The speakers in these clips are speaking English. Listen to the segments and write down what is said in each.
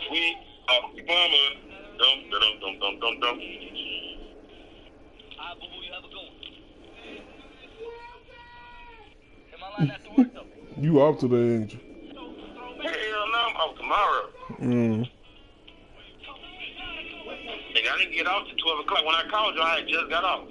Sweet mama, dum dum dum dum dum dum. Hi, boo boo, you have a good one. Am I lying at the work though? You off today, ain't you? Hell no, I'm off tomorrow. Nigga, I didn't get off till 12 o'clock. When I called you, I had just got off.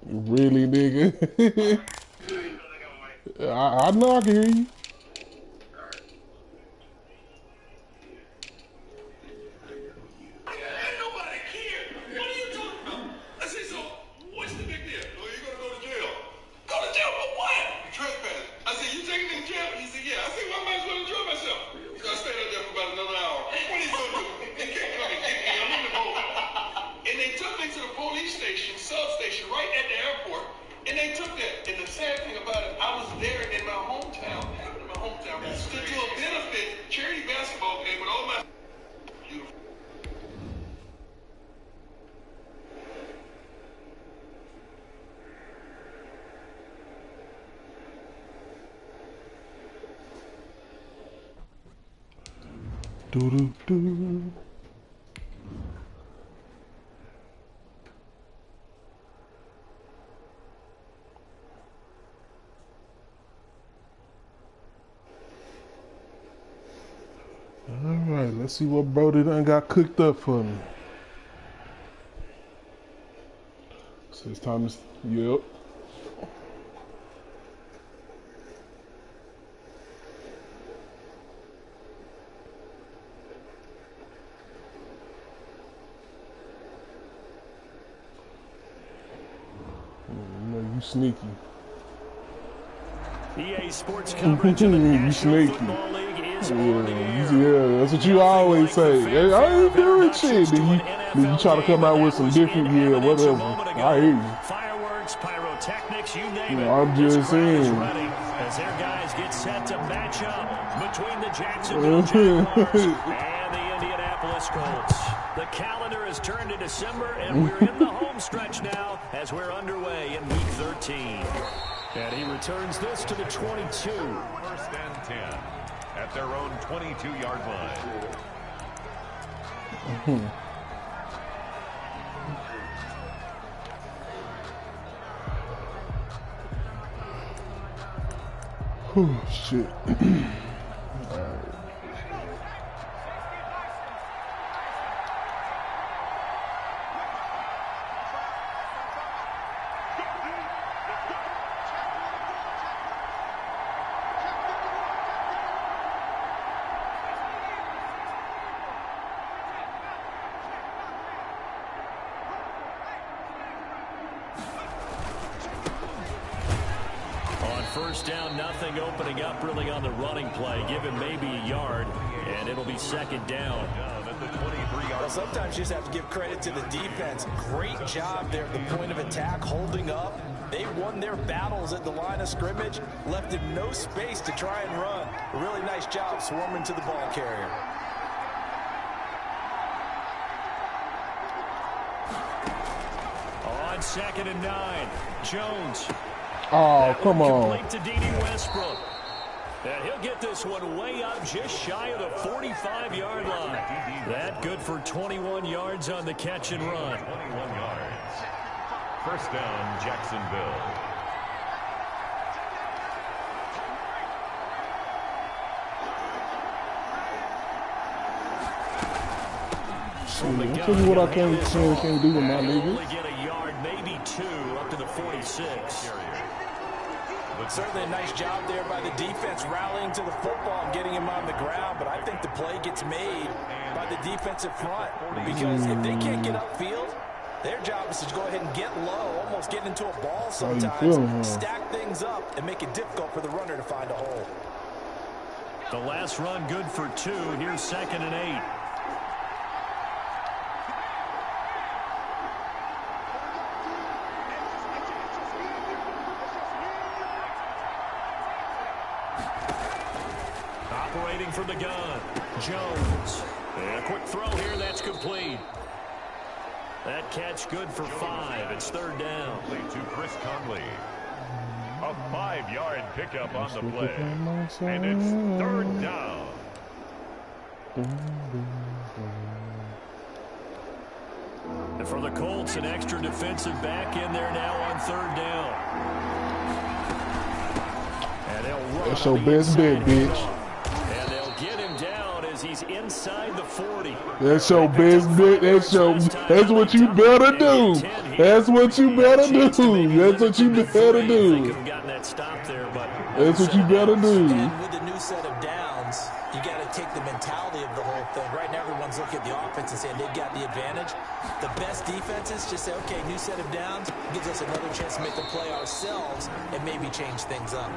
Really, nigga? I know I can hear you. Substation right at the airport, and they took that. And the sad thing about it, I was there in my hometown, happened in my hometown, to do a benefit charity basketball game with all my beautiful. Do do do. Alright, let's see what Brody done got cooked up for me. So it's time to, yep. You know, you sneaky. EA Sports coverage of the National Football League is on the air. Yeah, that's what you always say. Hey, I ain't doing shit. Then you try to come out with some different, whatever. I hear you. Fireworks, pyrotechnics, you name it. I'm just saying. As their guys get set to match up between the Jacksonville Jaguars and the Indianapolis Colts. The calendar has turned to December, and we're in the home stretch now as we're underway in Week 13. And he returns this to the 22. 1st and 10 at their own 22-yard line. Oh, shit. First down, nothing, opening up really on the running play. Give him maybe a yard, and it'll be second down. Well, sometimes you just have to give credit to the defense. Great job there at the point of attack, holding up. They won their battles at the line of scrimmage, left him no space to try and run. A really nice job swarming to the ball carrier. On 2nd and 9, Jones. Oh, come on. Complete to D.D. Westbrook. And he'll get this one way up just shy of the 45-yard line. That good for 21 yards on the catch and run. 21 yards. First down, Jacksonville. I'll tell you what I can't do with my niggas. Only get a yard, maybe two, up to the 46. But certainly a nice job there by the defense rallying to the football and getting him on the ground. But I think the play gets made by the defensive front, because if they can't get upfield, their job is to go ahead and get low, almost get into a ball sometimes, stack things up, and make it difficult for the runner to find a hole. The last run good for 2. Here's 2nd and 8. Operating from the gun, Jones. And a quick throw here, that's complete. That catch good for 5. It's 3rd down. To Chris Conley. A 5-yard pickup on the play. And it's 3rd down. And for the Colts, an extra defensive back in there now on 3rd down. And they'll run. That's your best bet, bitch. And they'll get him down as he's inside the 40. That's your best bet. That's what you better do. That's what you better do. That's what you better do. That's what you better do. And with the new set of downs, you got to take the mentality of the whole thing. Right now, everyone's looking at the offense and saying they've got the advantage. The best defenses just say, okay, new set of downs gives us another chance to make the play ourselves and maybe change things up.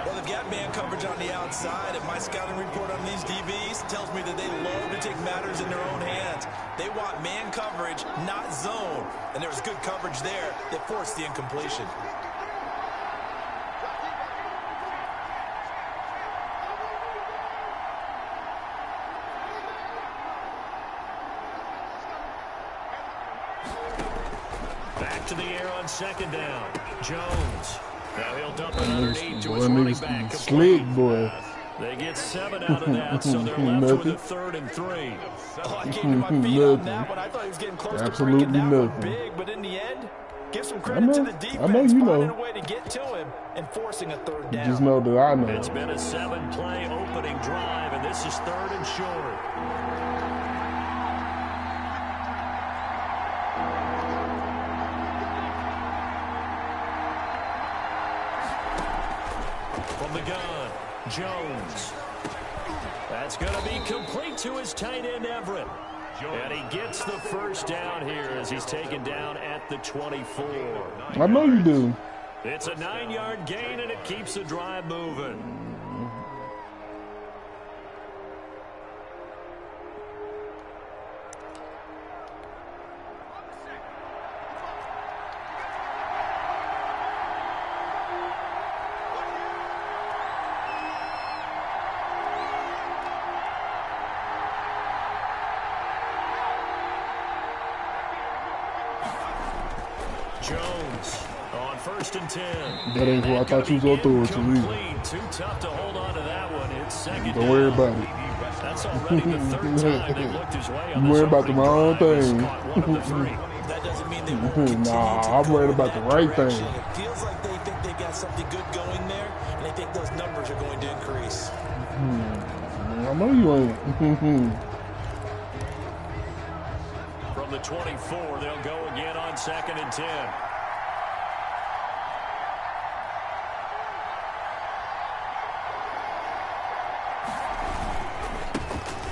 Well, they've got man coverage on the outside, and my scouting report on these DBs tells me that they love to take matters in their own hands. They want man coverage, not zone. And there's good coverage there that forced the incompletion. Back to the air on 2nd down. Jones. Now he'll dump it underneath to his running back. Slick, boy. They get 7 out of that, so they're left with a 3rd and 3. Oh, I came to my feet on that one. I thought he was getting close to breaking that one big, but in the end, give some credit to the defense, finding a way to get to him and forcing a 3rd down. Just know that I know. It's been a 7-play opening drive, and this is 3rd and short. From the gun, Jones. That's going to be complete to his tight end, Everett. And he gets the 1st down here as he's taken down at the 24. I know you do. It's a 9-yard gain, and it keeps the drive moving. Jones on 1st and 10. That ain't who I thought you was going to throw it to me. Too tough to hold on to that one. It's 2nd down. Don't worry about it. That's already the 3rd time they've looked his way on You worry about the wrong thing. That doesn't mean they won't continue Nah, I'm worried about the right thing. It feels like they think they got something good going there, and they think those numbers are going to increase. I know you ain't. From the 24, they'll go again on 2nd and 10.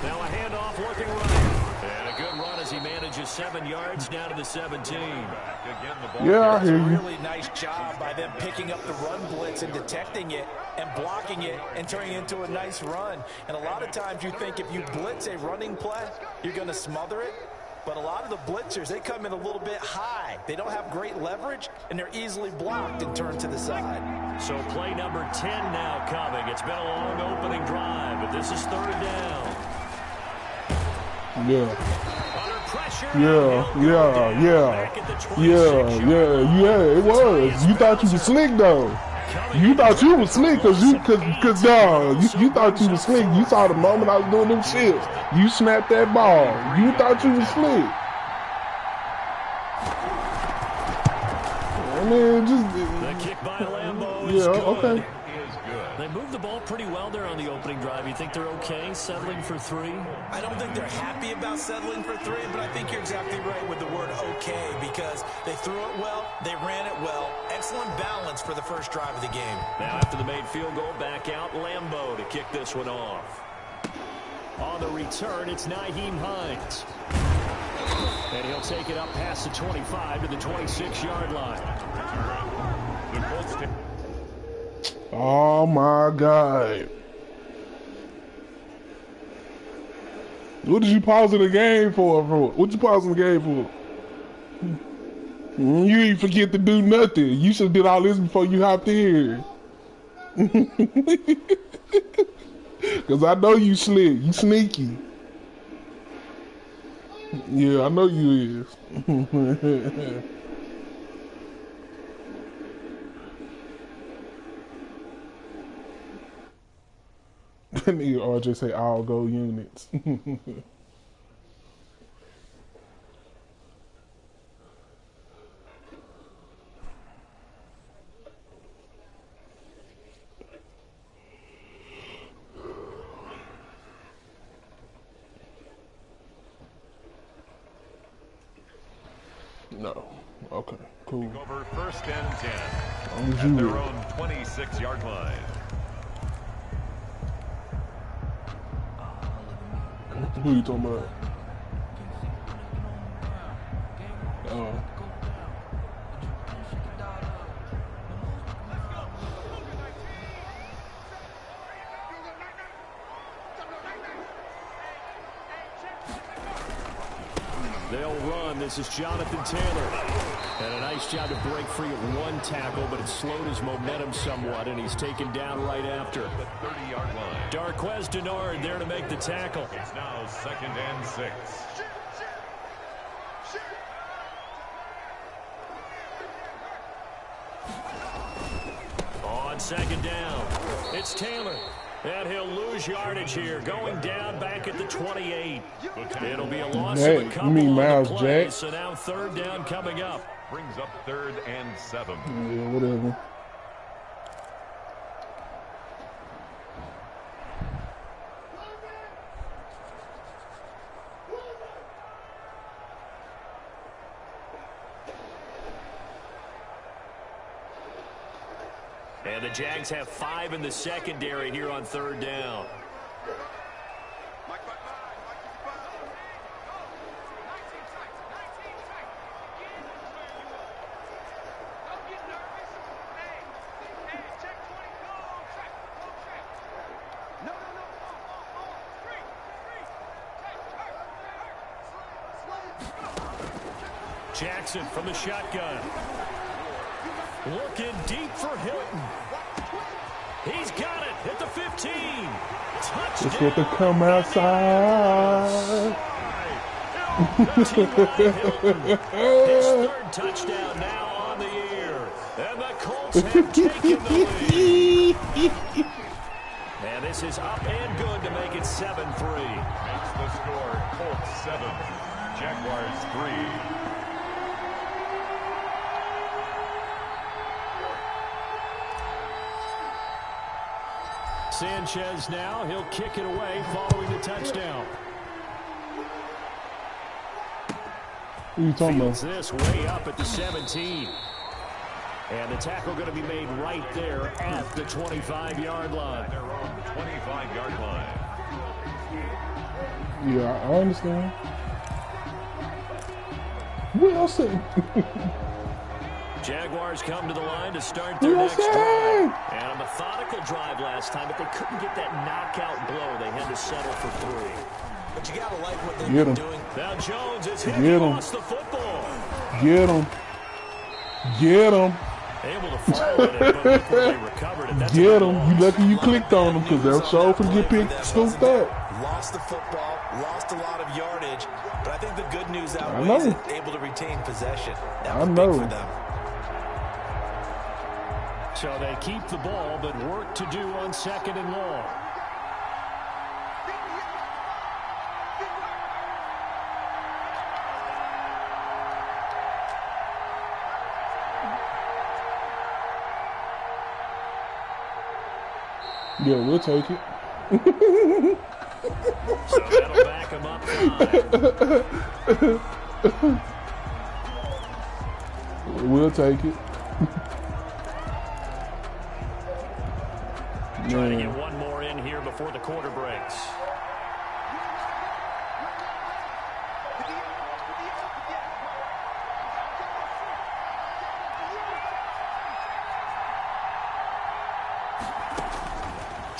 Now a handoff looking right. And a good run as he manages 7 yards down to the 17. Yeah, I hear you. Really nice job by them picking up the run blitz and detecting it and blocking it and turning it into a nice run. And a lot of times you think if you blitz a running play, you're going to smother it. But a lot of the blitzers, they come in a little bit high. They don't have great leverage, and they're easily blocked and turned to the side. So play number 10 now coming. It's been a long opening drive, but this is 3rd down. Yeah. Under pressure. Yeah, it was. You thought you was slick, though. You thought you was slick cause you thought you was slick. You saw the moment I was doing them shits. You snapped that ball. You thought you was slick. I mean, the kick by Lambeau is good. Okay. They moved the ball pretty well there on the opening drive. You think they're okay settling for 3? I don't think they're happy about settling for 3, but I think you're exactly right with the word okay, because they threw it well, they ran it well. Excellent balance for the first drive of the game. Now after the made field goal, back out Lambeau to kick this one off. On the return, it's Nyheim Hines. And he'll take it up past the 25 to the 26-yard line. Oh, my God. What did you pause the game for? What you pausing the game for? You ain't forget to do nothing. You should have did all this before you hopped in here. Because I know you slick. You sneaky. Yeah, I know you is. That nigga RJ say all go units. No. Okay, cool. Over first and 10 At their own 26-yard line. Who you talking about? Oh. They'll run. This is Jonathan Taylor. And a nice job to break free of one tackle, but it slowed his momentum somewhat, and he's taken down right after. The 30-yard line. Darquez Denard there to make the tackle. It's now 2nd and 6. On 2nd down, it's Taylor. And he'll lose yardage here, going down back at the 28. It'll be a loss of a couple on the play, so now 3rd down coming up. Brings up 3rd and 7. Yeah, whatever. And the Jags have 5 in the secondary here on 3rd down. Jackson from the shotgun. Looking deep for Hilton. He's got it at the 15. Touchdown. Just let them come outside. His 3rd touchdown now on the year. And the Colts have taken the lead. And this is up and good to make it 7-3. Makes the score Colts 7, Jaguars 3. Sanchez now, he'll kick it away following the touchdown. What are you talking about? This way up at the 17. And the tackle going to be made right there at the 25-yard line. Their own 25-yard line. Yeah, I understand. Wilson. Jaguars come to the line to start their next drive. And a methodical drive last time, but they couldn't get that knockout blow. They had to settle for 3. But you got to like what they've been doing. Now Jones is hit. He lost the football. Get him. Get him. Able to follow it, but look where they recovered it. That's Get him. You lucky you clicked on him because they'll show for get picked, scooped up. Lost the football, lost a lot of yardage, but I think the good news outweighs it, able to retain possession. That was big for them. So they keep the ball, but work to do on 2nd and long. Yeah, we'll take it. So that'll back him up 5. We'll take it. Trying to get one more in here before the quarter breaks.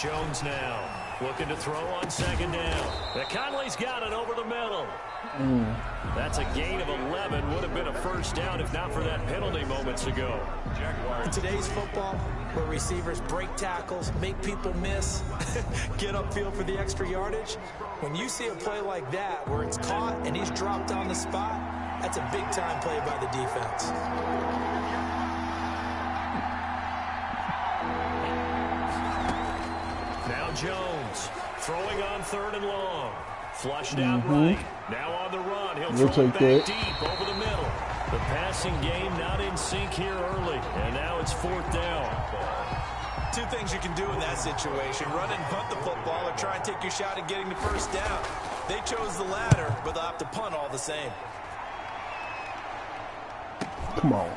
Jones now looking to throw on second down. Conley's got it over the middle. That's a gain of 11. Would have been a first down if not for that penalty moments ago. In today's football, where receivers break tackles, make people miss, get upfield for the extra yardage, when you see a play like that where it's caught and he's dropped on the spot, that's a big-time play by the defense. Now Jones throwing on 3rd and long. Flushed out right. Now on the run. He'll throw it back deep over the middle. The passing game not in sync here early. And now it's 4th down. Two things you can do in that situation. Run and punt the football or try and take your shot at getting the first down. They chose the latter, but they'll have to punt all the same. Come on.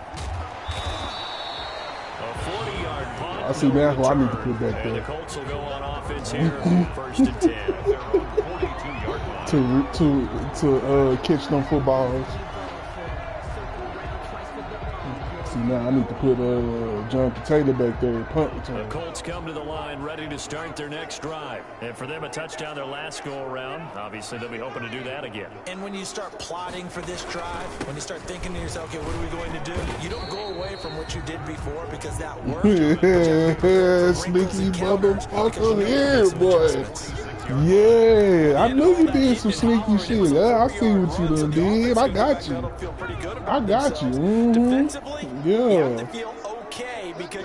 A 40-yard punt. I see now who I need to put back And the there. Colts will go on offense here. 1st and 10. To catch them footballs. See now I need to put Jonathan Taylor back there, punt return. The Colts come to the line ready to start their next drive. And for them, a touchdown their last go-around. Obviously, they'll be hoping to do that again. And when you start plotting for this drive, when you start thinking to yourself, okay, what are we going to do? You don't go away from what you did before because that worked. Sneaky motherfucker here, boy. Yeah, I knew you did some sneaky shit. I see what you done did. I got you. I got you. Yeah.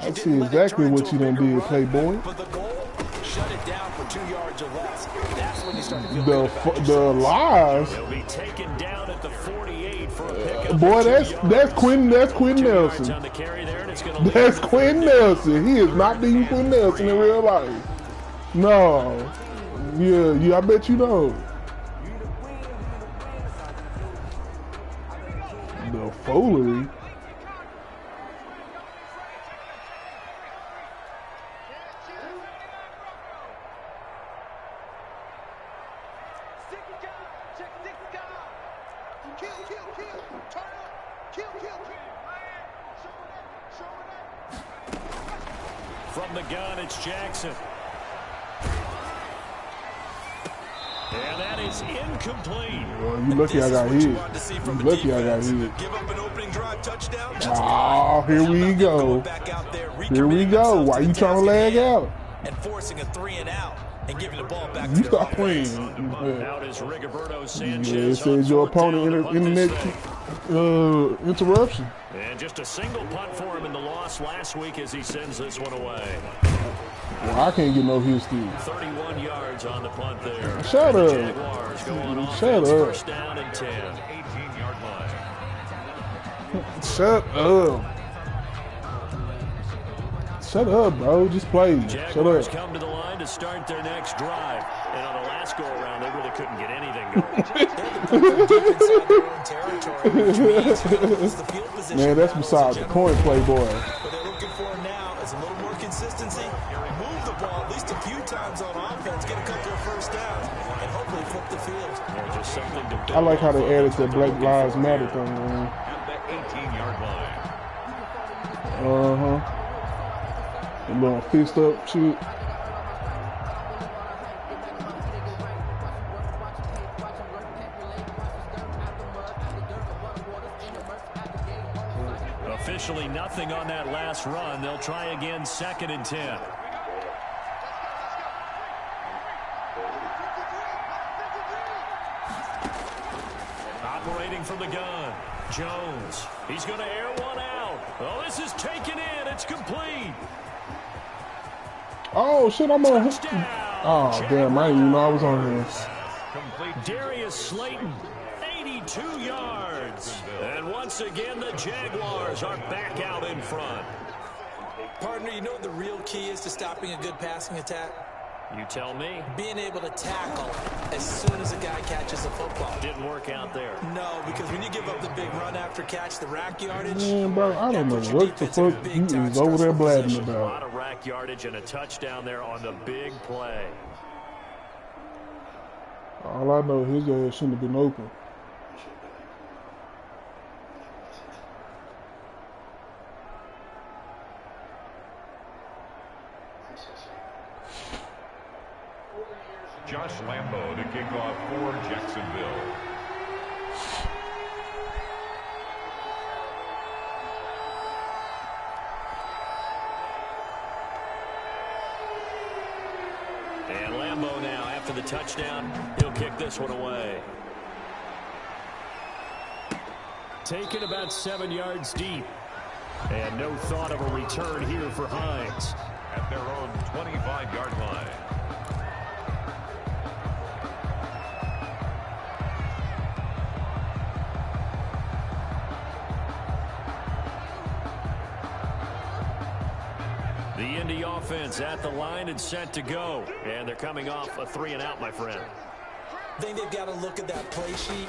I see exactly what you done did, Playboy. But the goal, shut it down for 2 yards or less. That's when you start to feel The lies. They'll be taken down at the 48 for a pickup. Boy, that's Quentin Nelson. That's Quentin Nelson. He is not beating Quentin Nelson in real life. No. Yeah, I bet you know. The foolery. From the gun, it's Jackson. And that is incomplete. Well, you lucky I got hit. You lucky I got hit. Give up an opening drive touchdown. Oh, here we go. Here we go. Why you trying to lag out? And forcing a 3-and-out and giving the ball back You to stop playing. Out is Rigoberto Yeah, Sanchez. it says your opponent internet interruption. And just a single punt for him in the loss last week as he sends this one away. Well, I can't get no hits still. 31 yards on the punt there. Shut The up. Jaguars go on Shut offense, up. first down and 10. 18-yard line. Shut up. Shut up, bro. Just play. Shut Jaguars up. come to the line to start their next drive. And on the last go-around, they really couldn't get anything going. Man, that's beside the point, Playboy. What they're looking for now is a little more consistency. Move the ball at least a few times on offense, get a couple of first downs, and hopefully flip the field. Or just something to I like how they added that Black Lives Matter thing, man. At the 18-yard line. A little fist up shit. Officially nothing on that last run. They'll try again, 2nd and 10. Operating from the gun, Jones. He's going to air one out. Oh, this is taken in. It's complete. Oh, shit, I'm on. Touchdown. Oh, damn, I didn't even know I was on here. Darius Slayton, 82 yards. And once again, the Jaguars are back out in front. Partner, you know what the real key is to stopping a good passing attack? You tell me. Being able to tackle as soon as a guy catches the football. Didn't work out there. No, because when you give up the big run after catch, the rack yardage. Man, bro, I don't know what the fuck you is over there blabbing A lot about. of rack yardage and a touchdown there on the big play. All I know, his ass shouldn't have been open. for Jacksonville. And Lambeau now, after the touchdown, he'll kick this one away. Taken about 7 yards deep. And no thought of a return here for Hines. At their own 25-yard line. The Indy offense at the line and set to go. And they're coming off a 3-and-out, my friend. I think they've got to look at that play sheet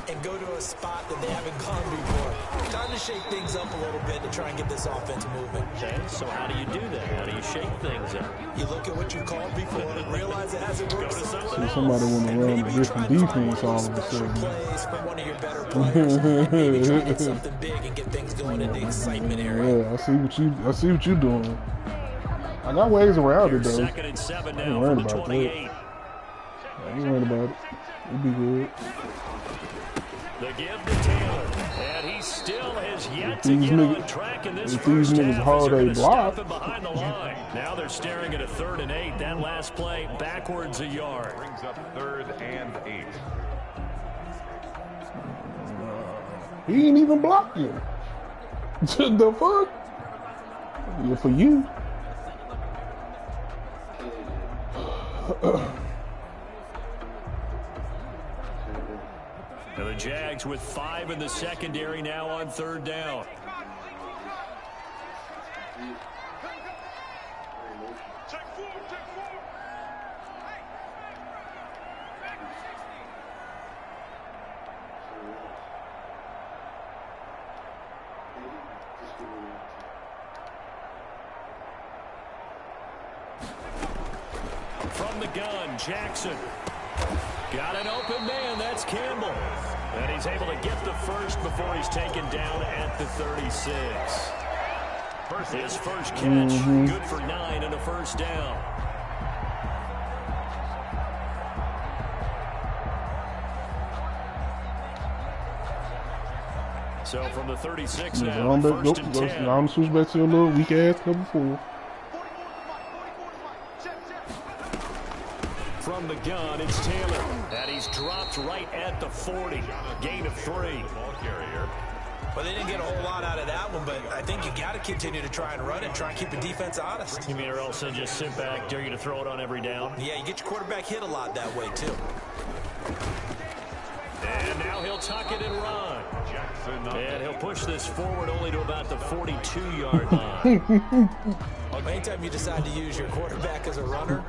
and go to a spot that they haven't gone before. Time to shake things up a little bit to try and get this offense moving. Okay, so how do you do that? How do you shake things up? You look at what you called before and realize it hasn't worked so well. Somebody want to run a different defense all of a special sudden. plays from one of your better players. Maybe try to get something big and get things going in the excitement area. Yeah, I see what you doing. I got ways around it though. Second and 7 now worried from the about 28. I ain't worried about it. It'll be good. The give to Taylor, and he still has yet to These get niggas- on track in this if these first niggas half. hold As they're they gonna block. stop him behind the line. Now they're staring at a 3rd and 8. That last play backwards a yard. Brings up 3rd and 8. He ain't even blocked you. The fuck? Yeah, for you. Now the Jags with 5 in the secondary now on 3rd down. From the gun, Jackson. Got an open man, that's Campbell. And he's able to get the first before he's taken down at the 36. His first catch, good for 9 and a first down. So from the 36 now, first and 10. I'm switch back to your little weak ass number 4. From the gun, it's Taylor. And he's dropped right at the 40. Gain of 3. Ball carrier. Well, they didn't get a whole lot out of that one, but I think you got to continue to try and run it, try and keep the defense honest. You mean or else they'll just sit back, dare you to throw it on every down? Yeah, you get your quarterback hit a lot that way, too. And now he'll tuck it and run. Jackson. And he'll push this forward only to about the 42-yard line. Anytime you decide to use your quarterback as a runner,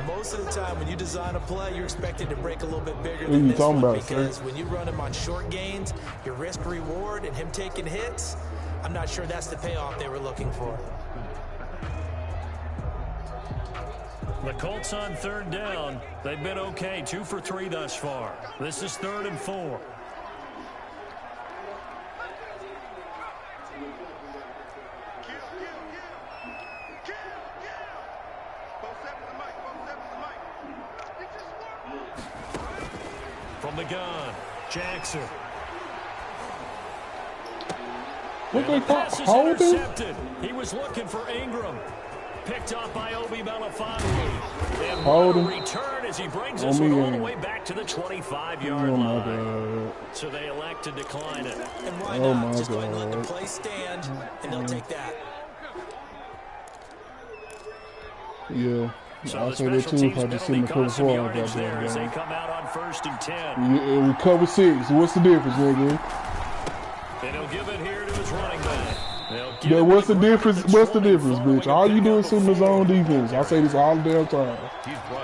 most of the time when you design a play, you're expected to break a little bit bigger than this one, because when you run him on short gains, your risk reward and him taking hits, I'm not sure that's the payoff they were looking for. The Colts on 3rd down. They've been okay, 2 for 3 thus far. This is 3rd and 4. From the gun, Jackson. What And they the pass is holding? intercepted. He was looking for Ingram. Picked up by Obi Belafonte. And what a return as he brings this one all the way back to the 25-yard line. So they elect to decline it. And why not? Just go ahead and let the play stand, and they'll take that. Yeah. So I'll the say that special too teams if I just seen penalty the cover cost some 4 I yardage got there as they there. come out on 1st and 10. Yeah, we cover 6. What's the difference, nigga? And he'll give it here to his running back. Yeah, what's the difference? What's the difference, bitch? All you do is sit in the zone defense. I say this all the damn time.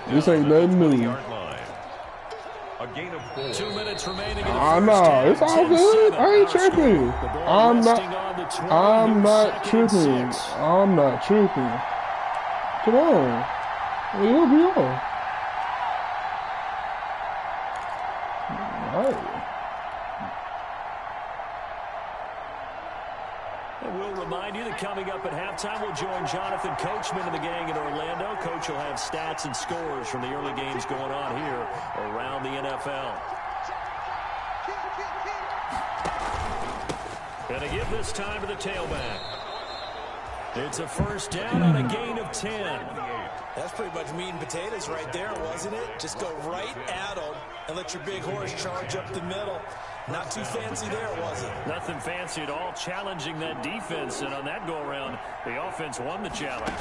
This ain't nothing new. A gain of 4. 2 minutes remaining. Nah, it's all good. I ain't tripping. I'm not tripping. I'm not tripping. Come on. It'll be on. All right. And we'll remind you that coming up at halftime, we'll join Jonathan Coachman and the gang in Orlando. Coach will have stats and scores from the early games going on here around the NFL. Going to give this time to the tailback. It's a first down on a gain of 10. That's pretty much meat and potatoes right there, wasn't it? Just go right at them and let your big horse charge up the middle. Not too fancy there, was it? Nothing fancy at all, challenging that defense. And on that go-around, the offense won the challenge.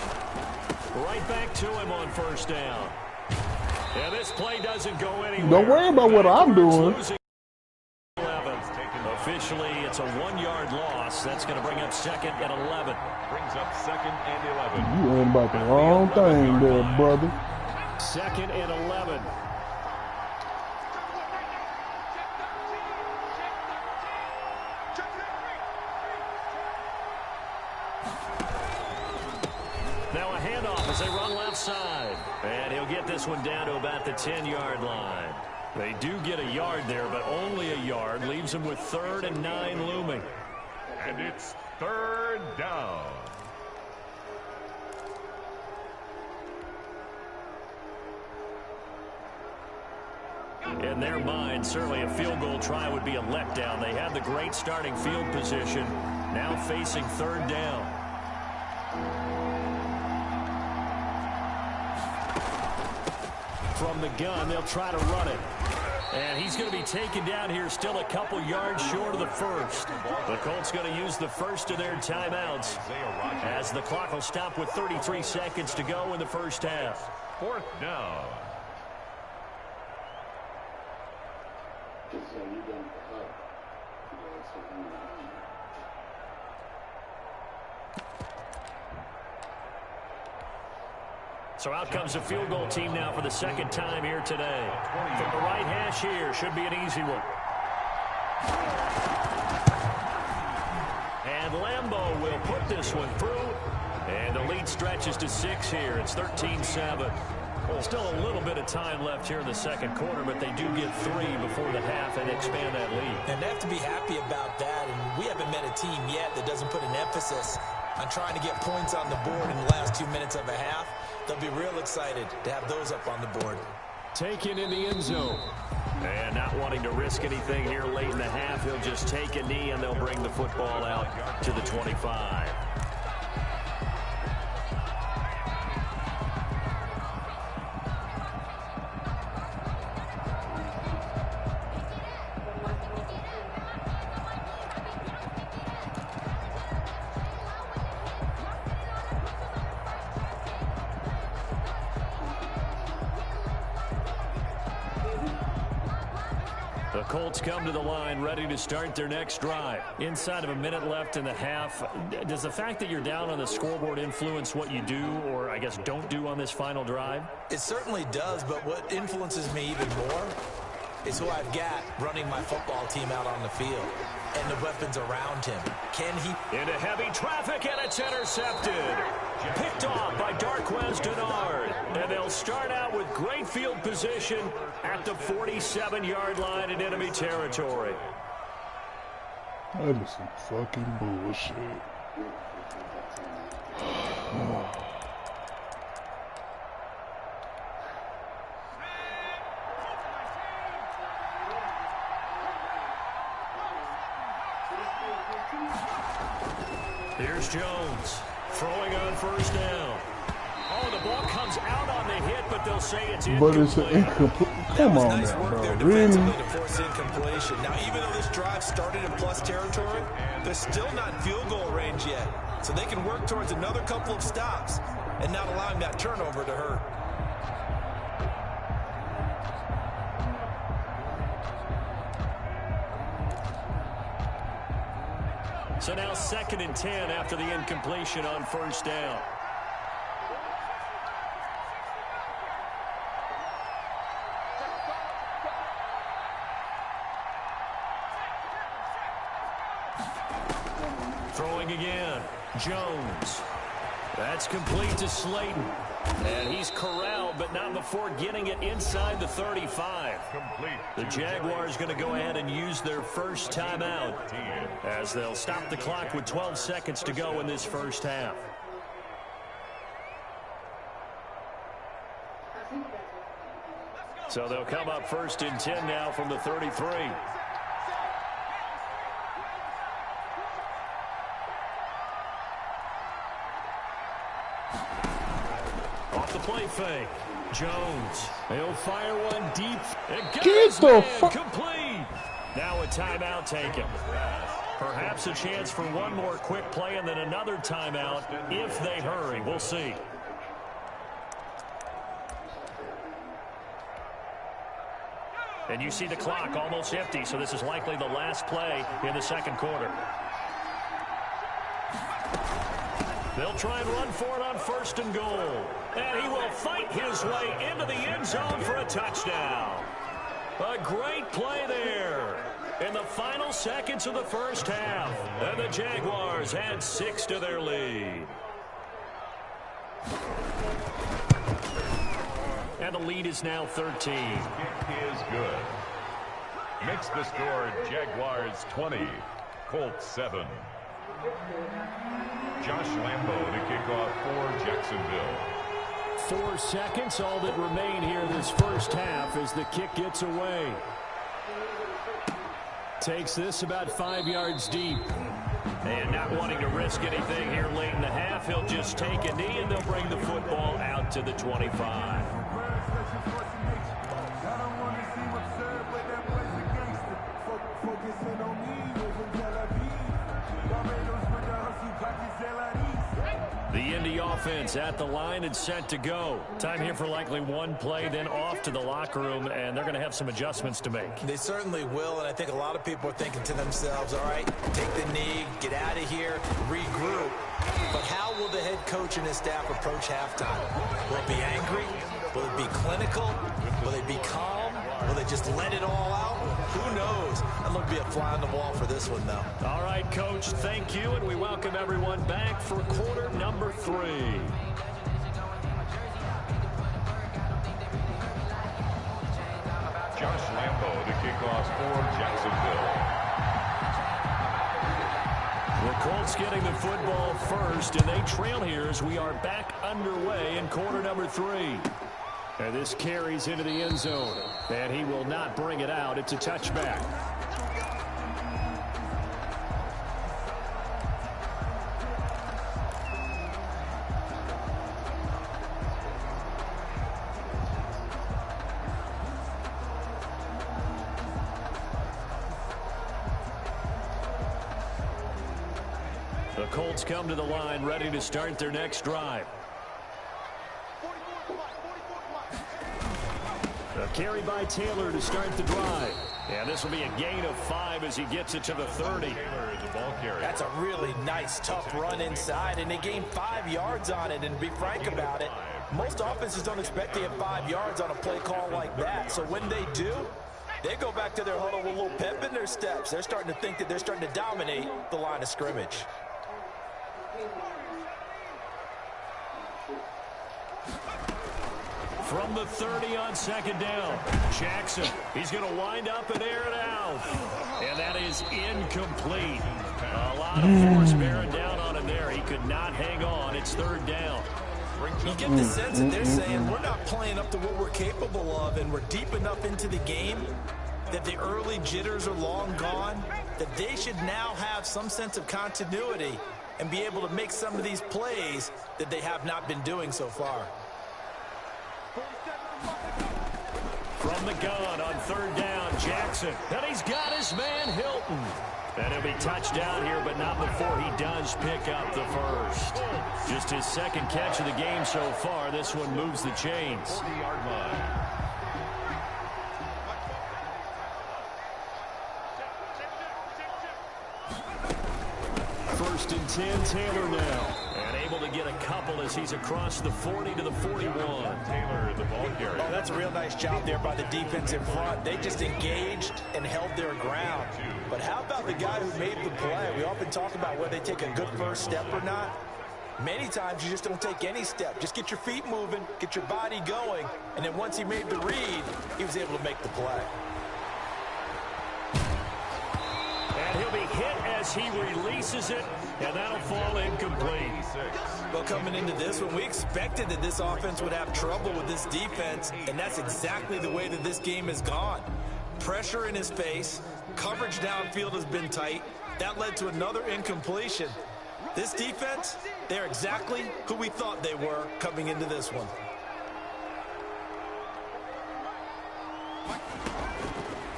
Right back to him on first down. And this play doesn't go anywhere. Don't worry about what I'm doing. Officially, it's a 1-yard loss. That's going to bring up 2nd and 11. Brings up 2nd and 11. You ain't about the wrong thing there, brother. 2nd and 11. Now a handoff as they run left side. And he'll get this one down to about the 10-yard line. They do get a yard there, but only a yard. Leaves him with 3rd and 9 looming. And it's 3rd down. In their mind, certainly a field goal try would be a letdown. They had the great starting field position. Now facing 3rd down. From the gun, they'll try to run it. And he's going to be taken down here, still a couple yards short of the first. The Colts going to use the first of their timeouts as the clock will stop with 33 seconds to go in the first half. 4th down. So out comes the field goal team now for the 2nd time here today. From the right hash here, should be an easy one. And Lambeau will put this one through. And the lead stretches to 6 here. It's 13-7. Still a little bit of time left here in the 2nd quarter, but they do get 3 before the half and expand that lead. And they have to be happy about that. And we haven't met a team yet that doesn't put an emphasis on trying to get points on the board in the last 2 minutes of a half. They'll be real excited to have those up on the board. Taken in the end zone. And not wanting to risk anything here late in the half, he'll just take a knee and they'll bring the football out to the 25. The Colts come to the line ready to start their next drive. Inside of a minute left in the half, does the fact that you're down on the scoreboard influence what you do, or I guess don't do on this final drive? It certainly does, but what influences me even more is who I've got running my football team out on the field and the weapons around him. Can he? Into heavy traffic, and it's intercepted. Picked off by Darquez Denard. And they'll start out with great field position at the 47-yard line in enemy territory. That is some fucking bullshit. Here's Jones throwing on first down. Oh, the ball comes out on the hit, but they'll say it's incomplete. But it's an incomplete. Come on nice now, work bro. there Really? defensively to force incompletion. Now, even though this drive started in plus territory, they're still not in field goal range yet. So they can work towards another couple of stops and not allowing that turnover to hurt. So now 2nd and 10 after the incompletion on first down. Throwing again. Jones. That's complete to Slayton. And he's corralled, but not before getting it inside the 35. The Jaguars going to go ahead and use their first timeout as they'll stop the clock with 12 seconds to go in this first half. So they'll come up first and 10 now from the 33. Off the play fake. Jones. He'll fire one deep. Get the fuck. Complete. Now a timeout taken. Perhaps a chance for one more quick play and then another timeout if they hurry. We'll see. And you see the clock almost empty, so this is likely the last play in the second quarter. They'll try and run for it on first and goal. And he will fight his way into the end zone for a touchdown. A great play there in the final seconds of the first half. And the Jaguars add 6 to their lead. And the lead is now 13. Kick is good. Makes the score Jaguars 20, Colts 7. Josh Lambo to kick off for Jacksonville. 4 seconds, all that remain here this first half as the kick gets away. Takes this about 5 yards deep. And not wanting to risk anything here late in the half, he'll just take a knee and they'll bring the football out to the 25. The Indy offense at the line and set to go. Time here for likely one play, then off to the locker room, and they're going to have some adjustments to make. They certainly will, and I think a lot of people are thinking to themselves, all right, take the knee, get out of here, regroup. But how will the head coach and his staff approach halftime? Will it be angry? Will it be clinical? Will they be calm? Will they just let it all out? Who knows? I'm going to be a fly on the wall for this one, though. All right, Coach, thank you, and we welcome everyone back for quarter number 3. Josh Lambo to kick off for Jacksonville. The Colts getting the football first, and they trail here as we are back underway in quarter number 3. And this carries into the end zone. And he will not bring it out. It's a touchback. The Colts come to the line ready to start their next drive. A carry by Taylor to start the drive. And this will be a gain of 5 as he gets it to the 30. The ball carrier. That's a really nice, tough run inside, and they gained 5 yards on it. And to be frank about it, most offenses don't expect to get 5 yards on a play call like that. So when they do, they go back to their huddle with a little pep in their steps. They're starting to think that they're starting to dominate the line of scrimmage. From the 30 on second down, Jackson, he's going to wind up and air it out. And that is incomplete. A lot of force bearing down on him there. He could not hang on. It's third down. You get the sense that they're saying we're not playing up to what we're capable of, and we're deep enough into the game that the early jitters are long gone, that they should now have some sense of continuity and be able to make some of these plays that they have not been doing so far. From the gun on third down, Jackson. And he's got his man, Hilton. And he'll be touched down here, but not before he does pick up the first. Just his second catch of the game so far. This one moves the chains. 40-yard line. First and 10, Taylor now. And able to get a couple as he's across the 40 to the 41. Taylor, the ball carrier. Oh, that's a real nice job there by the defense in front. They just engaged and held their ground. But how about the guy who made the play? We often talk about whether they take a good first step or not. Many times you just don't take any step. Just get your feet moving, get your body going, and then once he made the read, he was able to make the play. And he'll be hit as he releases it, and that'll fall incomplete. Well, coming into this one, we expected that this offense would have trouble with this defense, and that's exactly the way that this game has gone. Pressure in his face, coverage downfield has been tight. That led to another incompletion. This defense, they're exactly who we thought they were coming into this one.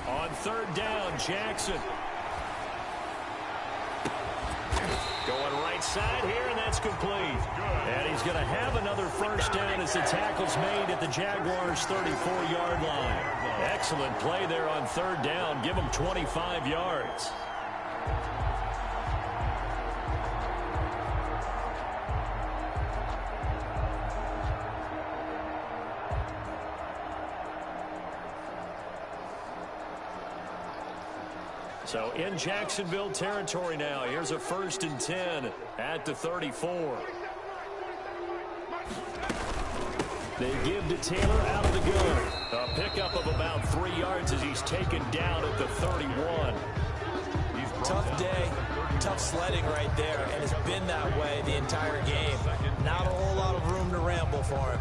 On third down, Jackson. Going right side here, and that's complete. And he's going to have another first down as the tackle's made at the Jaguars' 34-yard line. Excellent play there on third down. Give them 25 yards. So in Jacksonville territory now. Here's a 1st and 10 at the 34. They give to Taylor out of the gun. A pickup of about 3 yards as he's taken down at the 31. Tough day, tough sledding right there, and it's been that way the entire game. Not a whole lot of room to ramble for him.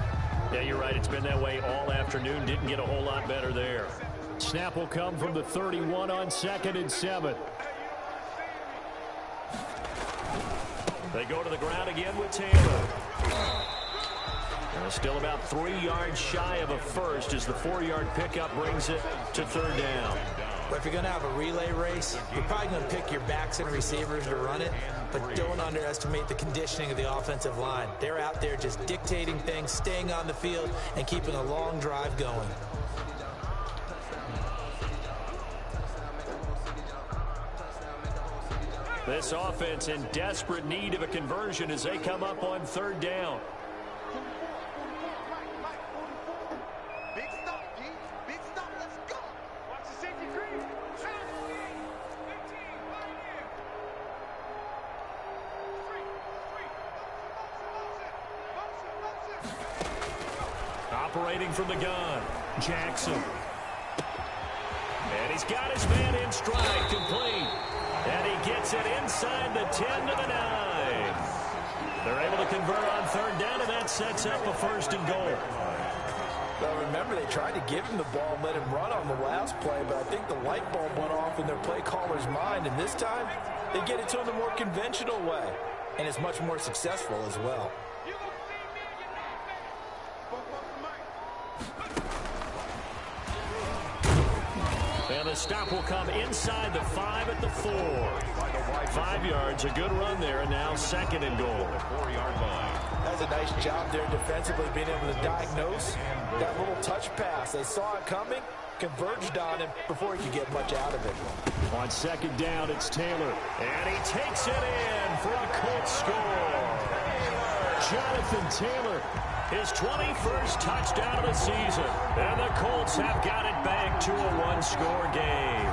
Yeah, you're right. It's been that way all afternoon. Didn't get a whole lot better there. Snap will come from the 31 on 2nd and 7. They go to the ground again with Taylor. Still about 3 yards shy of a first as the 4-yard pickup brings it to third down. But if you're going to have a relay race, you're probably going to pick your backs and receivers to run it, but don't underestimate the conditioning of the offensive line. They're out there just dictating things, staying on the field, and keeping a long drive going. This offense in desperate need of a conversion as they come up on third down. Big stop, G. Big stop. Let's go. Watch the safety green. 15, right here. Motion. Operating from the gun, Jackson. And he's got his man in stride, complete. And he gets it inside the 10 to the 9. They're able to convert on third down, and that sets up a 1st and goal. Well, remember, they tried to give him the ball and let him run on the last play, but I think the light bulb went off in their play caller's mind, and this time they get it to him the more conventional way, and it's much more successful as well. And the stop will come inside the 5 at the 4. 5 yards, a good run there, and now 2nd and goal. 4-yard line. That's a nice job there defensively, being able to diagnose that little touch pass. They saw it coming, converged on him before he could get much out of it. On 2nd down, it's Taylor. And he takes it in for a Colts score. Jonathan Taylor, his 21st touchdown of the season. And the Colts have got it back to a one-score game.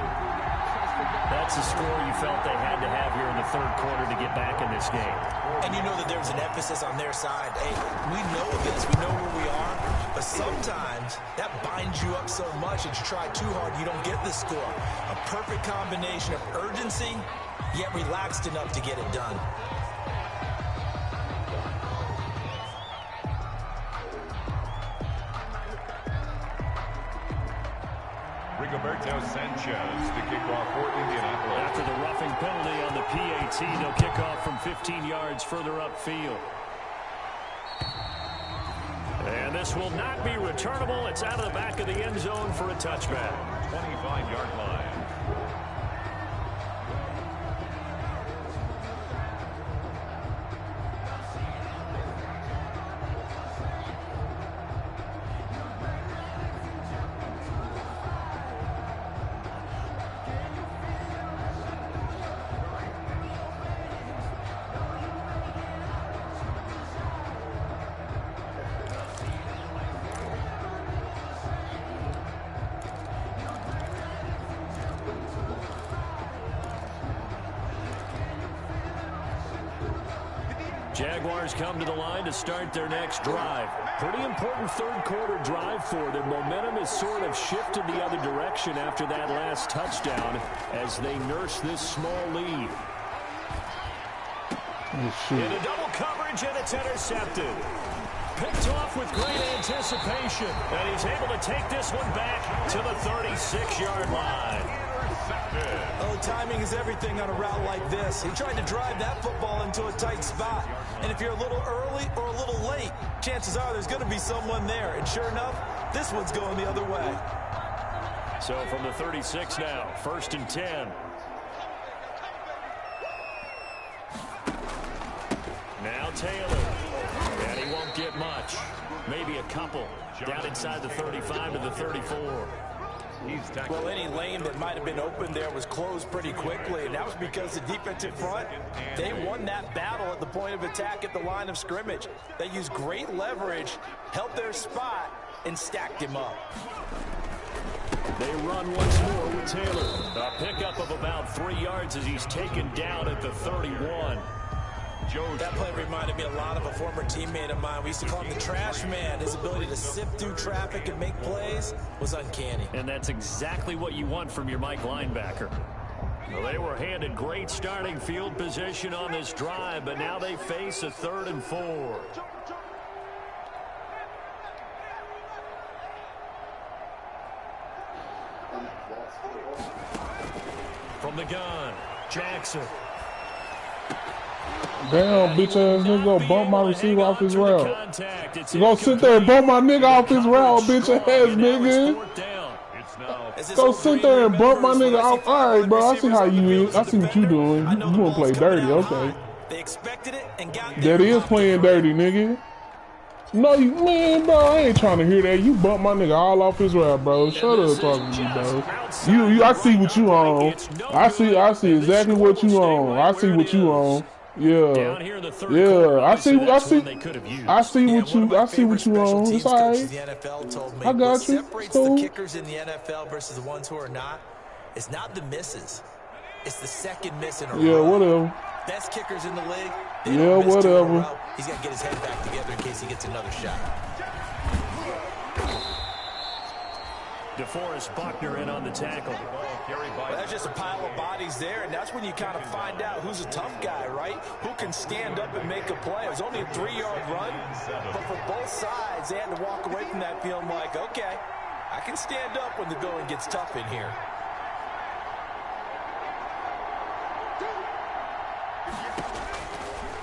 That's the score you felt they had to have here in the third quarter to get back in this game. And you know that there's an emphasis on their side. Hey, we know this. We know where we are. But sometimes that binds you up so much that you try too hard, you don't get the score. A perfect combination of urgency, yet relaxed enough to get it done. Rigoberto Sanchez to kick off for Indianapolis. After the roughing penalty on the PAT, they'll kick off from 15 yards further upfield. And this will not be returnable. It's out of the back of the end zone for a touchback. 25-yard line. Jaguars come to the line to start their next drive. Pretty important third quarter drive for them. Momentum has sort of shifted the other direction after that last touchdown as they nurse this small lead. Into double coverage, and it's intercepted. Picked off with great anticipation, and he's able to take this one back to the 36-yard line. Oh, timing is everything on a route like this. He tried to drive that football into a tight spot. And if you're a little early or a little late, chances are there's going to be someone there. And sure enough, this one's going the other way. So from the 36 now, 1st and 10. Now Taylor. And he won't get much. Maybe a couple. Down inside the 35 to the 34. Well, any lane that might have been open there was closed pretty quickly, and that was because the defensive front, they won that battle at the point of attack at the line of scrimmage. They used great leverage, held their spot, and stacked him up. They run once more with Taylor. A pickup of about 3 yards as he's taken down at the 31. That play reminded me a lot of a former teammate of mine. We used to call him the trash man. His ability to sift through traffic and make plays was uncanny. And that's exactly what you want from your Mike linebacker. Well, they were handed great starting field position on this drive, but now they face a 3rd and 4. From the gun, Jackson. Damn, bitch ass nigga gonna bump my receiver off his route. You gonna sit there and bump my nigga off his route, bitch ass nigga. Go sit there and bump my nigga off. Alright, bro, I see how you is. I see what you doing. You wanna play dirty, okay. That is playing dirty, nigga. No, you, man, bro, I ain't trying to hear that. You bump my nigga all off his route, bro. Shut up talking to me, bro. You, I see what you on. I see exactly what you on. I see what you on. Yeah, yeah. I see what you on. It's alright. I got you. Separates the kickers in the NFL versus the ones who are not. It's not the misses. It's the second miss in a row. Yeah, whatever. Best kickers in the league. Yeah, whatever. He's got to get his head back together in case he gets another shot. DeForest Buckner in on the tackle. Well, that's just a pile of bodies there, and that's when you kind of find out who's a tough guy, right? Who can stand up and make a play. It was only a 3-yard run, but for both sides, they had to walk away from that feeling like, okay, I can stand up when the going gets tough in here.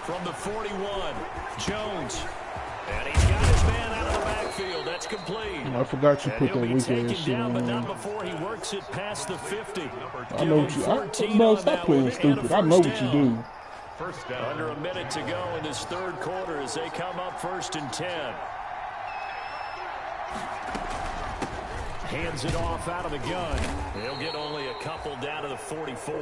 From the 41, Jones. And he's got his man out of the backfield. That's complete. I forgot you put that weak ass shit on. But not before he works it past the 50. I know what you. No, stop playing stupid. I know what you do. Under a minute to go in this third quarter as they come up 1st and 10. Hands it off out of the gun. He'll get only a couple down to the 44.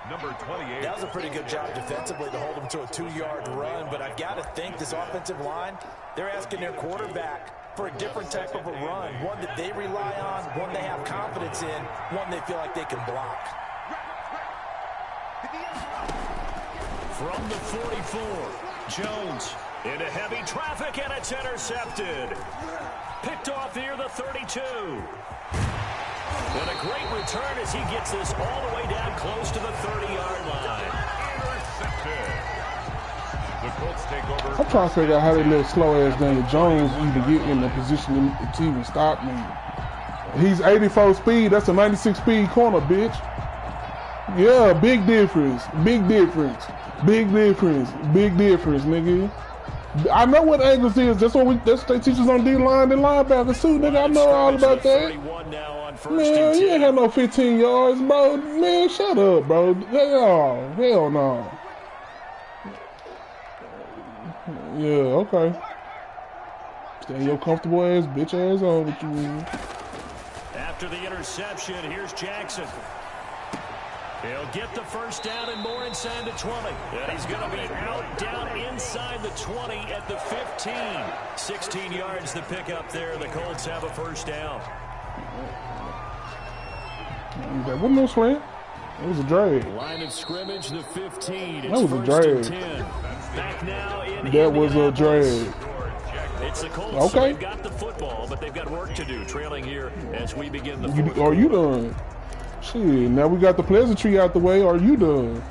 Number 28. That was a pretty good job defensively to hold him to a 2-yard run, but I've got to think this offensive line, they're asking their quarterback for a different type of a run, one that they rely on, one they have confidence in, one they feel like they can block. From the 44, Jones into heavy traffic, and it's intercepted. Picked off here, the 32. And a great return as he gets this all the way down close to the 30-yard line. Intercepted. The Colts take over. I'm trying to figure out how they let slow-ass Daniel Jones even get in the position to even stop me. He's 84 speed. That's a 96 speed corner, bitch. Yeah, big difference. Big difference. Big difference. Big difference, nigga. I know what angles is. That's what they teach us on D-line and linebackers too, nigga. I know all about that. Man, you ain't have no 15 yards, bro. Man, shut up, bro. Hell no. Yeah, okay. Stay your comfortable ass, bitch ass on with you. After the interception, here's Jackson. He'll get the first down and more inside the 20. And he's going to be out down inside the 20 at the 15. 16 yards to pick up there. The Colts have a first down. That wasn't no slant. It was a drag. Line of scrimmage, the 15. That was a drag. Back now in That was a drag. It's the Colts. Okay. So they've got the football, but they've got work to do. Trailing here as we begin the fourth Are you done? Shit, now we got the pleasantry out the way. Are you done?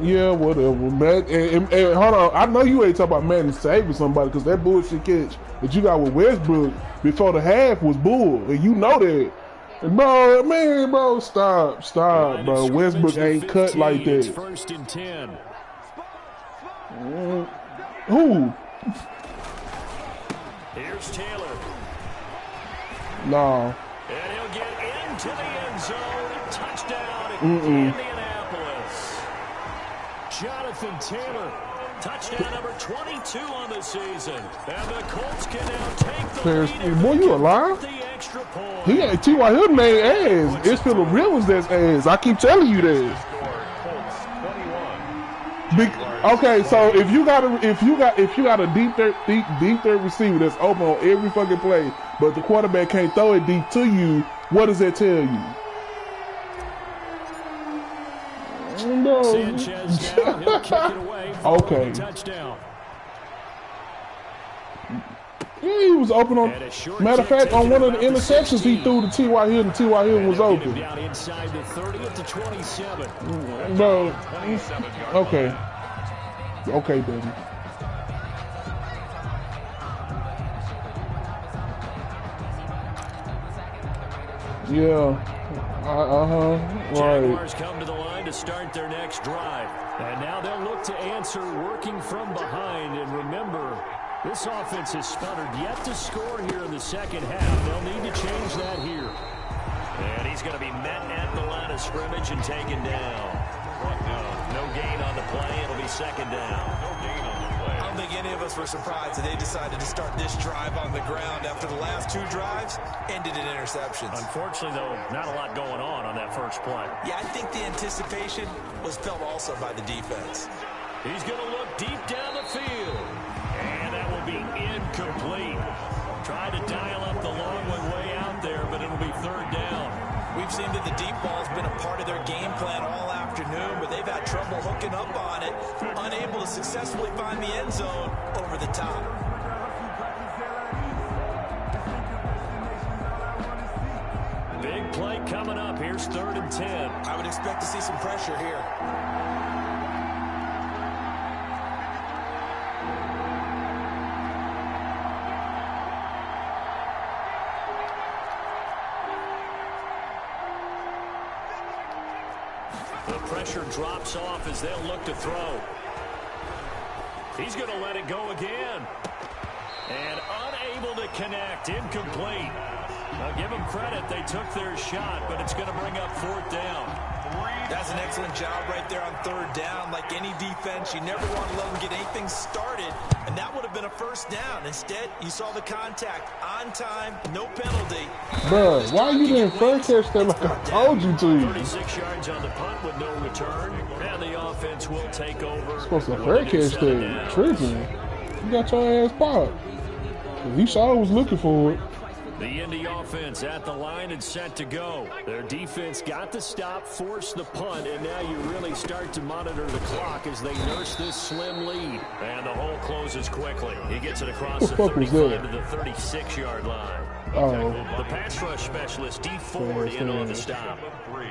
Yeah, whatever, man. And hold on, I know you ain't talking about Madden saving somebody because that bullshit catch that you got with Westbrook before the half was bull, and you know that. And bro, stop, bro. Westbrook ain't cut like that. First and 10. Who? Here's Taylor. No. And he'll get into the end zone. Touchdown Indianapolis. Jonathan Taylor. Touchdown number 22 on the season. And the Colts can now take the lead. Boy, you alive? The extra point. He ain't T.Y. Hilton ain't ass. It's Phillip Rivers that's ass. I keep telling you that. Okay, so if you got a deep third receiver that's open on every fucking play, but the quarterback can't throw it deep to you, what does that tell you? No. Sanchez now, he'll kick it away for okay. the touchdown. Yeah, he was open on. Matter of fact, on one of the interceptions he threw to T.Y. Hilton. T.Y. Hilton was open. Down inside the 30 to 27. Bro, okay. Okay, baby. Yeah. Right. Jaguars come to the line to start their next drive. And now they'll look to answer working from behind. And remember, this offense has sputtered yet to score here in the second half. They'll need to change that here. And he's going to be met at the line of scrimmage and taken down. No gain on the play. It'll be second down. No gain on the play. I don't think any of us were surprised that they decided to start this drive on the ground after the last two drives ended in interceptions. Unfortunately, though, not a lot going on that first play. Yeah, I think the anticipation was felt also by the defense. He's going to look deep down the field. And that will be incomplete. Tried to dial up the long one way out there, but it'll be third down. We've seen that the deep ball's been a part of their game plan all afternoon, but they've had trouble hooking up on it, unable to successfully find the end zone over the top. Big play coming up. Here's 3rd and 10. I would expect to see some pressure here. The pressure drops off as they'll look to throw. He's going to let it go again. And unable to connect. Incomplete. I'll give them credit. They took their shot, but it's going to bring up 4th down. That's an excellent job right there on 3rd down. Like any defense, you never want to let them get anything started, and that would have been a 1st down. Instead, you saw the contact on time, no penalty. Bro, why you didn't first catch that like I told you to? 36 yards on the punt with no return, and the offense will take over. Supposed to first catch that. Tripping. You got your ass popped. He sure was looking for it. The Indy offense at the line and set to go. Their defense got the stop, forced the punt, and now you really start to monitor the clock as they nurse this slim lead. And the hole closes quickly. He gets it across the 35 to the 36-yard line. Oh. The pass rush specialist, D Ford, in on the stop. 3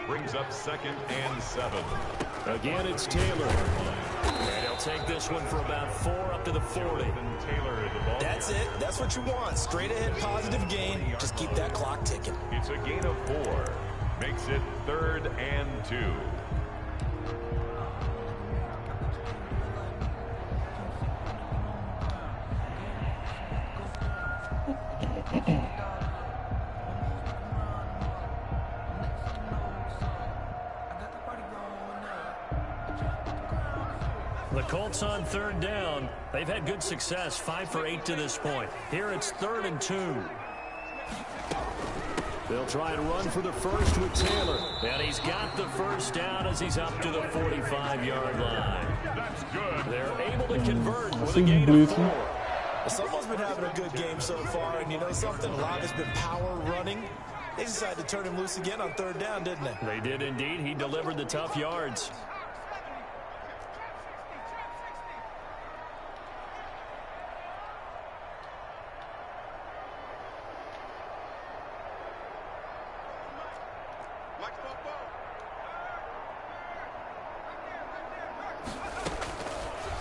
brings up 2nd and 7. Again, it's Taylor. And he'll take this one for about 4 up to the 40. That's it. That's what you want. Straight ahead positive gain. Just keep that clock ticking. It's a gain of 4. Makes it 3rd and 2. The Colts on 3rd down. They've had good success, 5 for 8 to this point. Here it's 3rd and 2. They'll try and run for the first with Taylor. And he's got the 1st down as he's up to the 45-yard line. That's good. They're able to convert with a gain of 4. Someone's been having a good game so far, and you know something? A lot has been power running. They decided to turn him loose again on 3rd down, didn't they? They did indeed. He delivered the tough yards.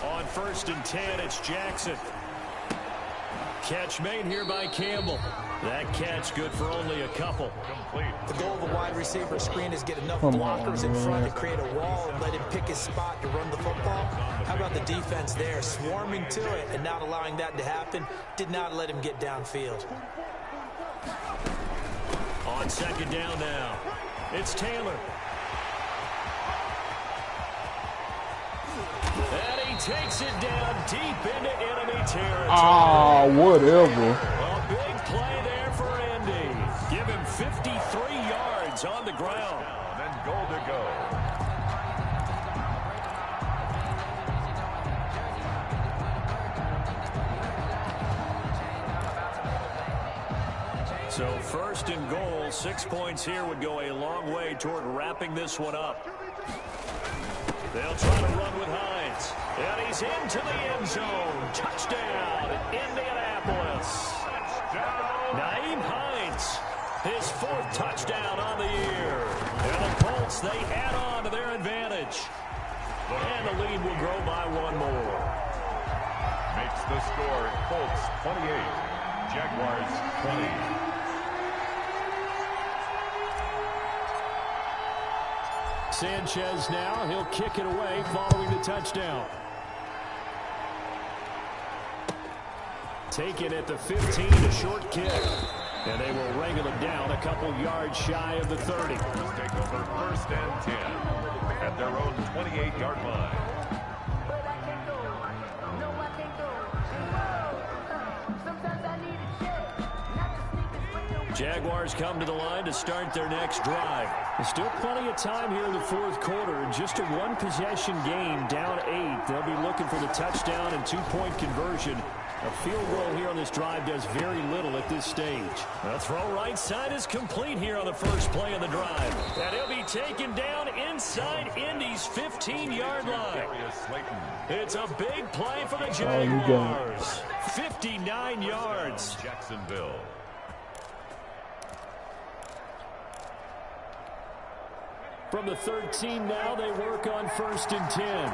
On 1st and 10, it's Jackson. Catch made here by Campbell. That catch good for only a couple. Complete. The goal of the wide receiver screen is get enough blockers in front to create a wall and let him pick his spot to run the football. How about the defense there, swarming to it and not allowing that to happen? Did not let him get downfield. On 2nd down now, it's Taylor. And he takes it down deep into enemy territory. Ah, whatever. A big play there for Indy. Give him 53 yards on the ground. Then goal to go. So 1st and goal, 6 points here would go a long way toward wrapping this one up. They'll try to run with Hines. And he's into the end zone. Touchdown, Indianapolis. Nyheim Hines, his 4th touchdown on the year. And the Colts, they add on to their advantage. And the lead will grow by 1 more. Makes the score Colts 28, Jaguars 20. Sanchez now, he'll kick it away following the touchdown. Taken at the 15, a short kick. And they will wrangle it down a couple yards shy of the 30. Take over 1st and 10 at their own 28-yard line. Jaguars come to the line to start their next drive. There's still plenty of time here in the 4th quarter. Just a 1-possession game, down 8. They'll be looking for the touchdown and 2-point conversion. A field goal here on this drive does very little at this stage. The throw right side is complete here on the first play of the drive. And he'll be taken down inside Indy's 15-yard line. It's a big play for the Jaguars. 59 yards. Jacksonville. From the 13 now, they work on 1st and 10.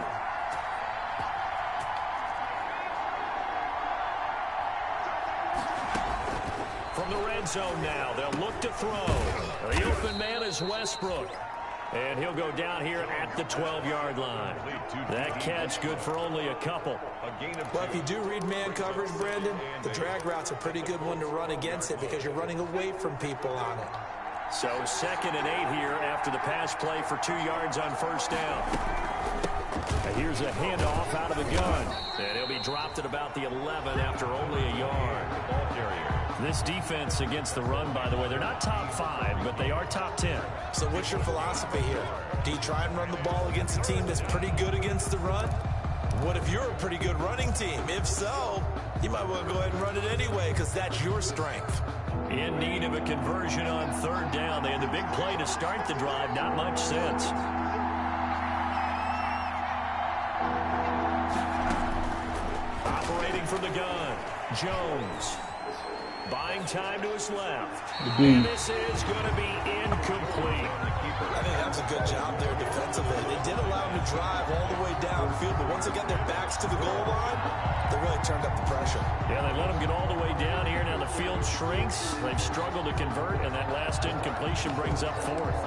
From the red zone now, they'll look to throw. The open man is Westbrook. And he'll go down here at the 12-yard line. That catch good for only a couple. Well, if you do read man coverage, Brandon, the drag route's a pretty good one to run against it because you're running away from people on it. So 2nd and 8 here after the pass play for 2 yards on 1st down. And here's a handoff out of the gun. And he'll be dropped at about the 11 after only a yard. Ball carrier. This defense against the run, by the way, they're not top 5, but they are top 10. So what's your philosophy here? Do you try and run the ball against a team that's pretty good against the run? What if you're a pretty good running team? If so, you might want to go ahead and run it anyway because that's your strength. In need of a conversion on 3rd down. They had the big play to start the drive. Not much sense. Operating from the gun, Jones. Buying time to his left. And this is going to be incomplete. I think that was a good job there defensively. They did allow him to drive all the way downfield, but once they got their backs to the goal line, they really turned up the pressure. Yeah, they let him get all the way down here. Now the field shrinks. They've struggled to convert, and that last incompletion brings up 4th.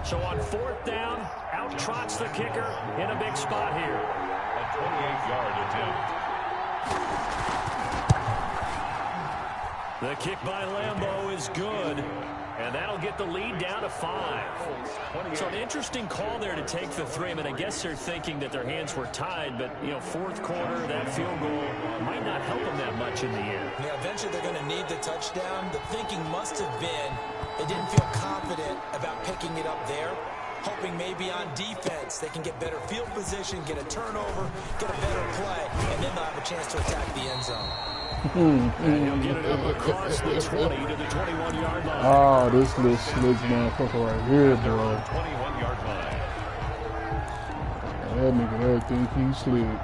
So on 4th down, out trots the kicker in a big spot here. A 28-yard attempt. The kick by Lambeau is good, and that'll get the lead down to 5. So an interesting call there to take the 3. I mean, I guess they're thinking that their hands were tied, but, you know, 4th quarter, that field goal might not help them that much in the end. Yeah, eventually they're going to need the touchdown. The thinking must have been they didn't feel confident about picking it up there. hoping maybe on defense they can get better field position, get a turnover, get a better play, and then they'll have a chance to attack the end zone. And he'll get it up across the 20 to the 21-yard line. Oh, this little slick motherfucker right here, bro. 21-yard line. That nigga, that think he slick.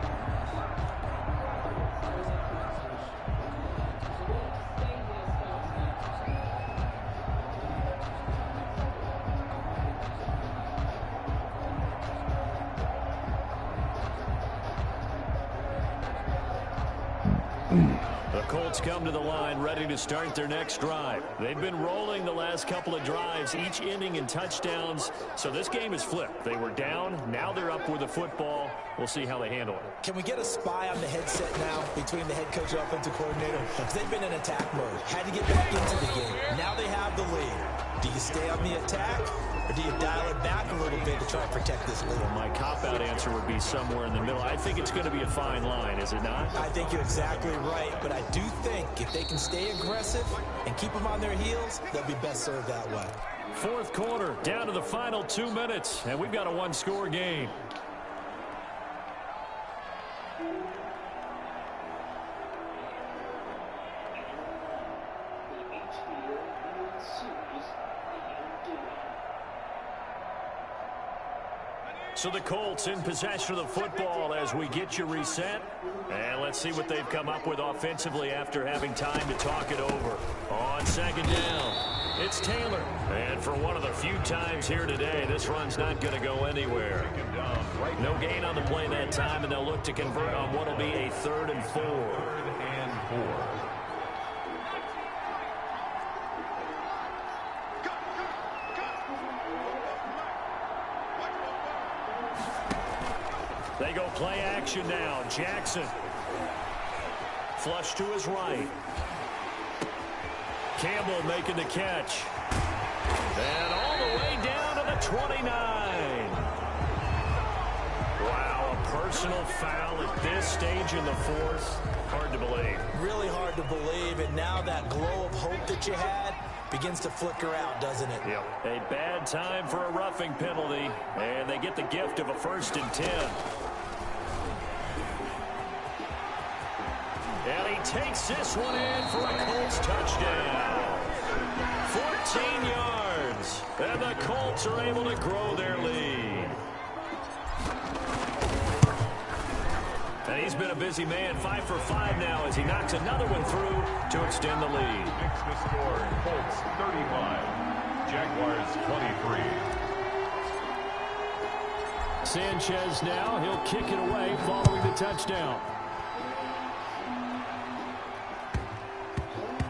The Colts come to the line ready to start their next drive. They've been rolling the last couple of drives, each inning in touchdowns. So this game is flipped. They were down. Now they're up with the football. We'll see how they handle it. Can we get a spy on the headset now between the head coach and offensive coordinator? Because they've been in attack mode. Had to get back into the game. Now they have the lead. Do you stay on the attack, or do you dial it back a little bit to try and protect this lead? Well, my cop-out answer would be somewhere in the middle. I think it's going to be a fine line, is it not? I think you're exactly right, but I do think if they can stay aggressive and keep them on their heels, they'll be best served that way. Fourth quarter, down to the final 2 minutes, and we've got a one-score game. So the Colts in possession of the football as we get you reset. And let's see what they've come up with offensively after having time to talk it over. On second down, it's Taylor. And for one of the few times here today, this run's not going to go anywhere. No gain on the play that time, and they'll look to convert on what will be a 3rd and 4. 3rd and 4. They go play action now. Jackson. Flush to his right. Campbell making the catch. And all the way down to the 29. Wow, a personal foul at this stage in the fourth. Hard to believe. Really hard to believe, and now that glow of hope that you had begins to flicker out, doesn't it? Yep. A bad time for a roughing penalty, and they get the gift of a 1st and 10. And he takes this one in for a Colts touchdown. 14 yards. And the Colts are able to grow their lead. And he's been a busy man. 5 for 5 now as he knocks another one through to extend the lead. Makes the score. Colts 35. Jaguars 23. Sanchez now. He'll kick it away following the touchdown.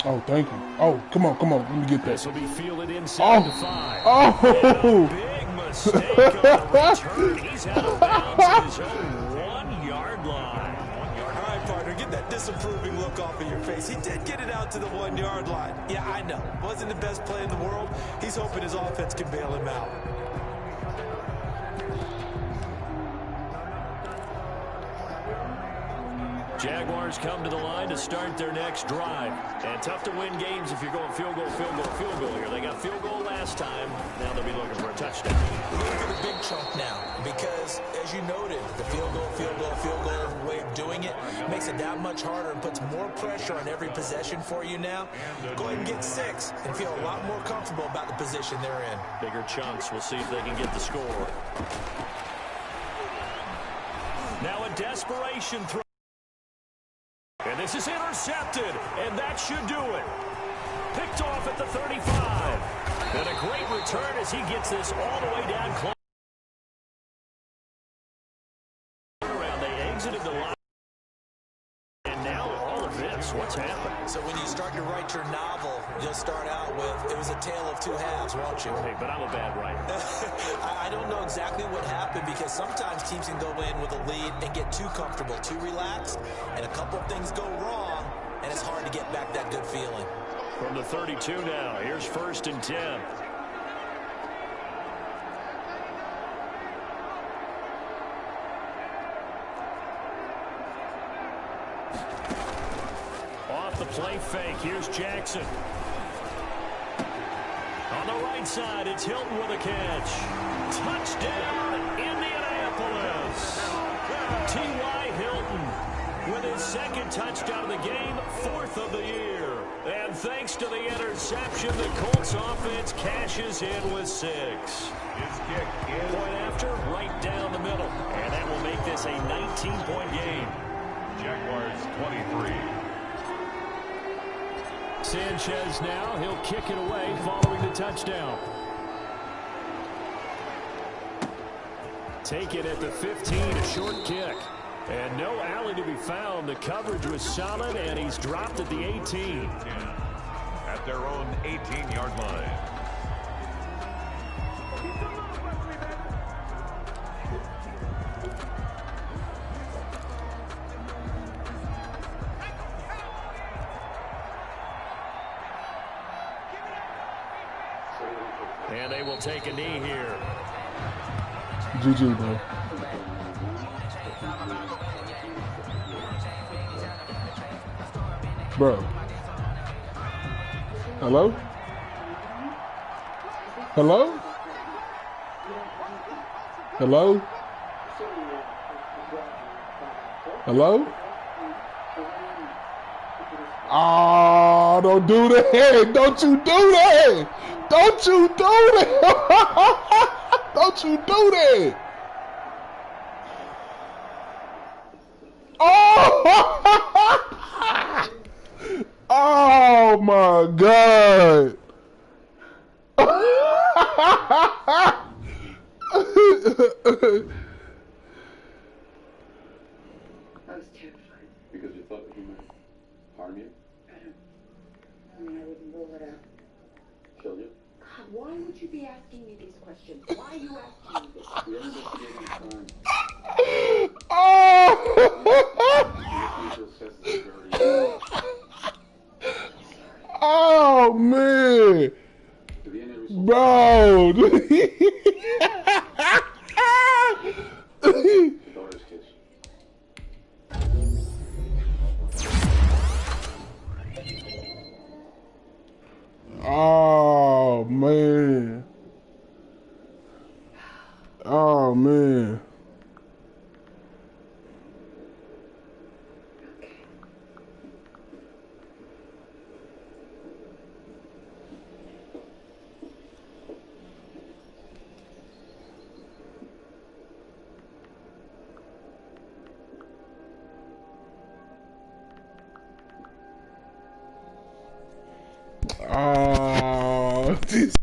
Oh, thank you. Oh, come on. Let me get that. This will be fielded inside the 5. Oh! Big mistake on the return. He's out of bounds at his own 1-yard line. All right, partner, get that disapproving look off of your face. He did get it out to the 1-yard line. Yeah, I know. Wasn't the best play in the world. He's hoping his offense can bail him out. Jaguars come to the line to start their next drive. And tough to win games if you're going field goal here. They got field goal last time. Now they'll be looking for a touchdown. We're looking for the big chunk now because, as you noted, the field goal way of doing it makes it that much harder and puts more pressure on every possession for you now. Go ahead and get 6 and feel a lot more comfortable about the position they're in. Bigger chunks. We'll see if they can get the score. Now a desperation throw. And this is intercepted, and that should do it. Picked off at the 35. And a great return as he gets this all the way down close. Around, they exited the line. And now all of this, what's happened? So when you start to write your novel, you'll start out with, it was a tale of 2 halves, won't you? Hey, but I'm a bad writer. I don't know exactly what happened because sometimes teams can go in with a lead and get too comfortable, too relaxed, and a couple of things go wrong, and it's hard to get back that good feeling. From the 32 now, here's 1st and 10. Off the play fake, here's Jackson. On the right side, it's Hilton with a catch. Touchdown, Indianapolis. T.Y. Hilton with his second touchdown of the game, 4th of the year. And thanks to the interception, the Colts offense cashes in with 6. His kick is Point after, right down the middle. And that will make this a 19-point game. Jaguars 23. Sanchez now, he'll kick it away following the touchdown. Take it at the 15, a short kick. And no alley to be found. The coverage was solid, and he's dropped at the 18. At their own 18-yard line. And they will take a knee here. GG, bro. Bro. Hello? Hello? Hello? Hello? Oh, don't do that. Don't you do that. Don't you do that. Don't you do that. Oh! Oh my God. I was terrified. Because you thought that he might harm you? I wouldn't rule it out. Kill you? God, why would you be asking me these questions? Why are you asking me this? We're investigating a crime. Oh man, bro. Oh man. Oh man. Oh, this